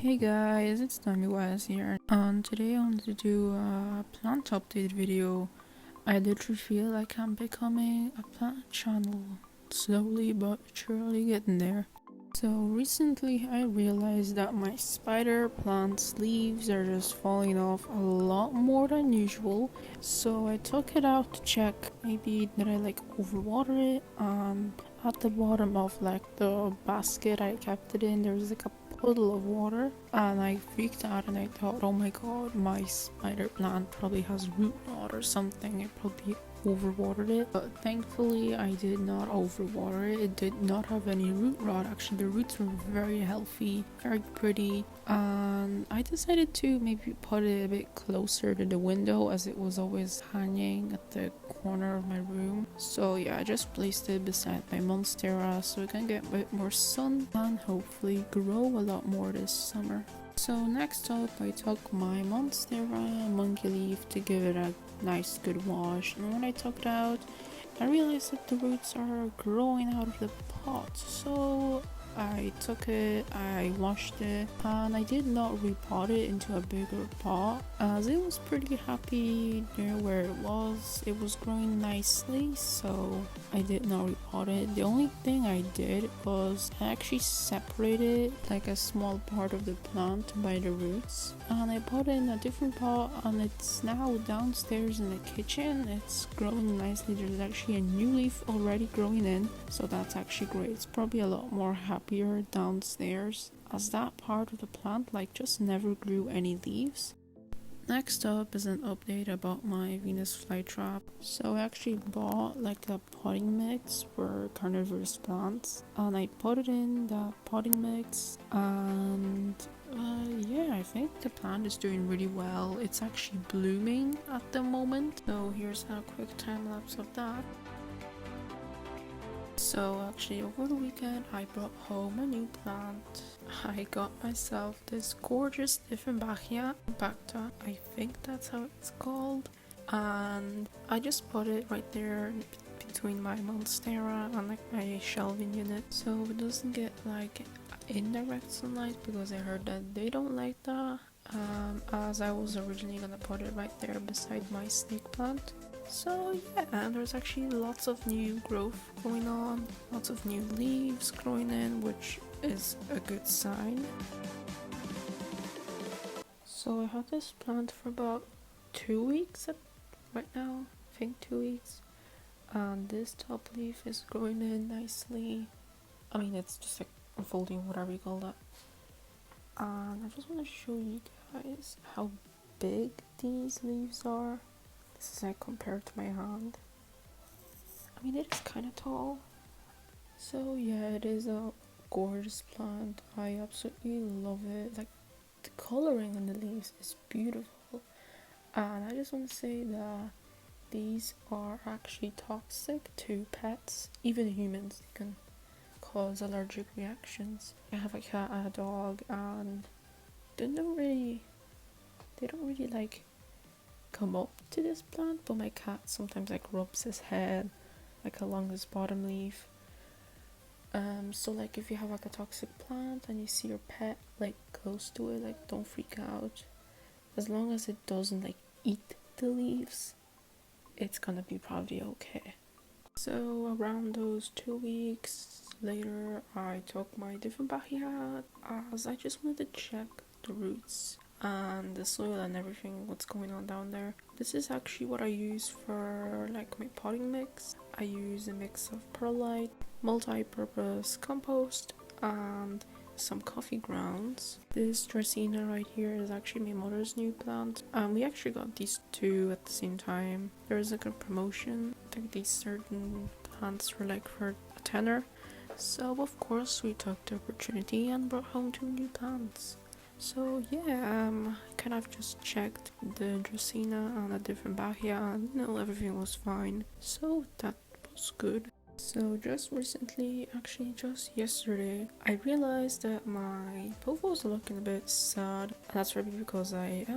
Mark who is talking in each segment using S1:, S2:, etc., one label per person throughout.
S1: Hey guys, it's Tommy West here, and today I want to do a plant update video. I literally feel like I'm becoming a plant channel, slowly but surely getting there. So recently I realized that my spider plant's leaves are just falling off a lot more than usual, so I took it out to check maybe did I overwater it. At the bottom of the basket I kept it in, there was a puddle of water, and I freaked out and I thought, oh my god, my spider plant probably has root rot or something. It probably overwatered it, but thankfully I did not overwater it. It did not have any root rot. Actually, the roots were very healthy, very pretty, and I decided to maybe put it a bit closer to the window as it was always hanging at the corner of my room. So yeah, I just placed it beside my monstera so it can get a bit more sun and hopefully grow a lot more this summer. So next up, I took my monstera monkey leaf to give it a nice good wash, and when I took it out I realized that the roots are growing out of the pot. So I took it, I washed it, and I did not repot it into a bigger pot as it was pretty happy near where it was. It was growing nicely, so I did not repot it. The only thing I did was I actually separated like a small part of the plant by the roots, and I put it in a different pot, and it's now downstairs in the kitchen. It's growing nicely. There's actually a new leaf already growing in, so that's actually great. It's probably a lot more happier downstairs as that part of the plant just never grew any leaves. Next up is an update about my Venus flytrap. So I actually bought a potting mix for carnivorous plants, and I put it in the potting mix, and yeah, I think the plant is doing really well. It's actually blooming at the moment, so here's a quick time lapse of that. So actually over the weekend I brought home a new plant. I got myself this gorgeous Dieffenbachia impacta, I think that's how it's called, and I just put it right there between my monstera and my shelving unit so it doesn't get indirect sunlight, because I heard that they don't like that, as I was originally gonna put it right there beside my snake plant. So yeah, and there's actually lots of new growth going on, lots of new leaves growing in, which is a good sign. So I had this plant for about 2 weeks right now, I think 2 weeks, and this top leaf is growing in nicely. I mean, it's just unfolding, whatever you call that. And I just want to show you guys how big these leaves are. This is compared to my hand. I mean, it is kind of tall. So yeah, it is a gorgeous plant. I absolutely love it. The coloring on the leaves is beautiful. And I just want to say that these are actually toxic to pets, even humans. They can cause allergic reactions. I have a cat and a dog, and they don't really come up to this plant, but my cat sometimes rubs his head along this bottom leaf. So if you have a toxic plant and you see your pet close to it, don't freak out. As long as it doesn't eat the leaves, it's gonna be probably okay. So around those 2 weeks later, I took my Dieffenbachia as I just wanted to check the roots and the soil and everything, what's going on down there. This is actually what I use for my potting mix. I use a mix of perlite, multi-purpose compost, and some coffee grounds. This Dracaena right here is actually my mother's new plant, and we actually got these two at the same time. There was a promotion. I think these certain plants were for a tenner, so of course we took the opportunity and brought home two new plants. So yeah, kind of just checked the Dracaena and a Dieffenbachia, and everything was fine, so that was good. So just recently, actually just yesterday, I realized that my povo was looking a bit sad. And that's probably because I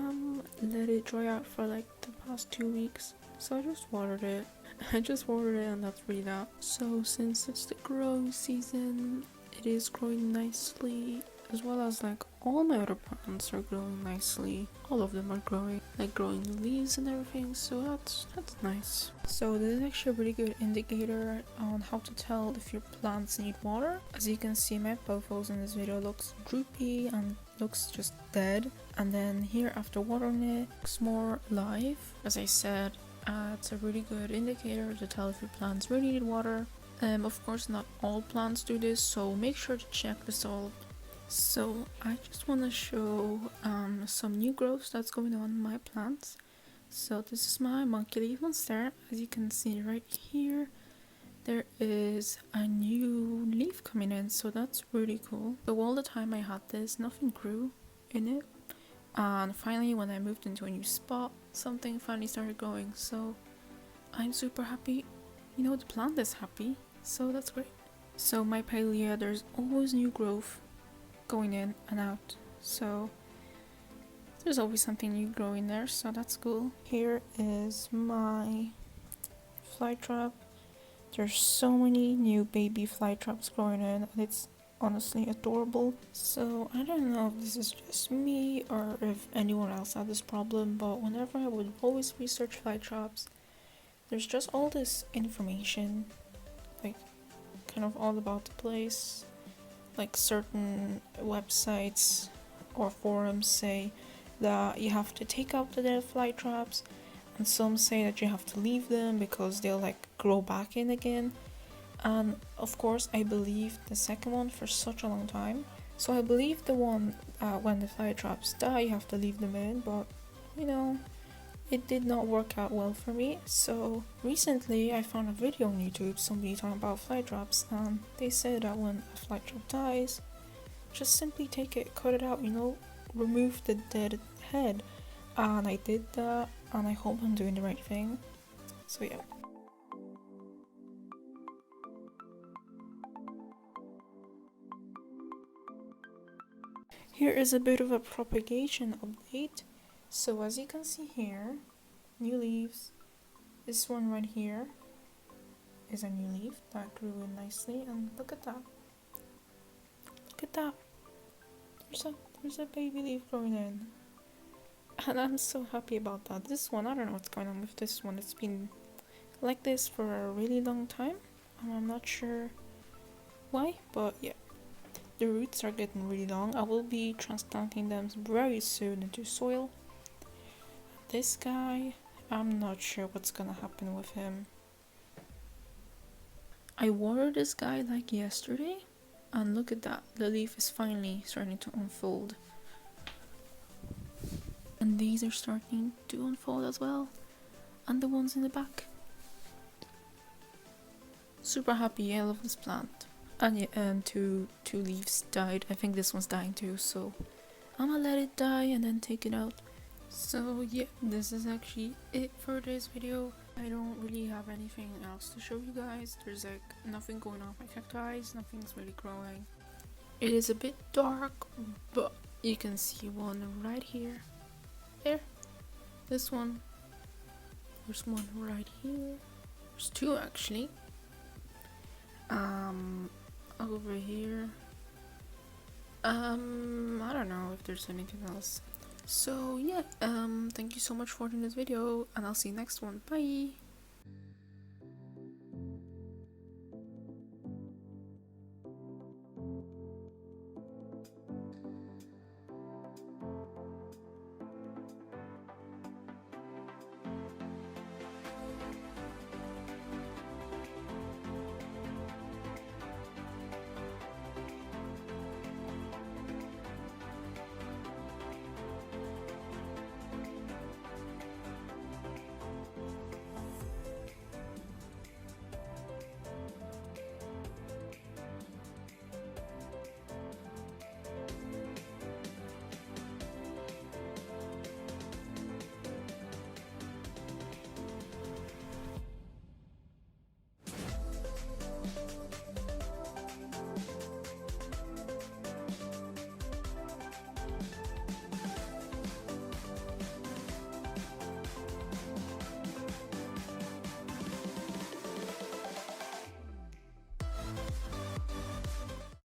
S1: let it dry out for the past 2 weeks. So I just watered it. And that's really that. So since it's the growing season, it is growing nicely. as well as like all my other plants are growing nicely. All of them are growing, like growing the leaves and everything, so that's nice. So this is actually a really good indicator on how to tell if your plants need water. As you can see, my pothos in this video looks droopy and looks just dead, and then here after watering it looks more live. As I said, it's a really good indicator to tell if your plants really need water. Of course not all plants do this, so make sure to check the soil. So I just want to show some new growth that's going on in my plants. So this is my monkey leaf monstera. As you can see right here, there is a new leaf coming in, so that's really cool. So all the time I had this, nothing grew in it, and finally when I moved into a new spot, something finally started growing. So I'm super happy. You know, the plant is happy, so that's great. So my pilea, there's always new growth going in and out, so there's always something new growing there, so that's cool. Here is my flytrap. There's so many new baby flytraps growing in, and it's honestly adorable. So I don't know if this is just me or if anyone else had this problem, but whenever I would always research flytraps, there's just all this information, like kind of all about the place. Like certain websites or forums say that you have to take out the dead fly traps, and some say that you have to leave them because they'll like grow back in again. And of course I believed the second one for such a long time, so I believe the one when the fly traps die you have to leave them in, but you know, it did not work out well for me. So recently I found a video on YouTube, somebody talking about fly traps, and they said that when a fly trap dies, just simply take it, cut it out, you know, remove the dead head. And I did that, and I hope I'm doing the right thing. So yeah. Here is a bit of a propagation update. So as you can see here, new leaves. This one right here is a new leaf that grew in nicely, and look at that. Look at that. There's a baby leaf growing in. And I'm so happy about that. This one, I don't know what's going on with this one. It's been like this for a really long time, and I'm not sure why, but yeah. The roots are getting really long. I will be transplanting them very soon into soil. This guy, I'm not sure what's gonna happen with him. I watered this guy like yesterday, and look at that, the leaf is finally starting to unfold. And these are starting to unfold as well, and the ones in the back. Super happy, I love this plant. And yeah, two leaves died. I think this one's dying too, so I'm gonna let it die and then take it out. So yeah, this is actually it for this video. I don't really have anything else to show you guys. There's like nothing going on with my cacti, nothing's really growing. It is a bit dark, but you can see one right here. There, this one. There's one right here. There's two actually. Over here. I don't know if there's anything else. So yeah, thank you so much for watching this video, and I'll see you next one. Bye!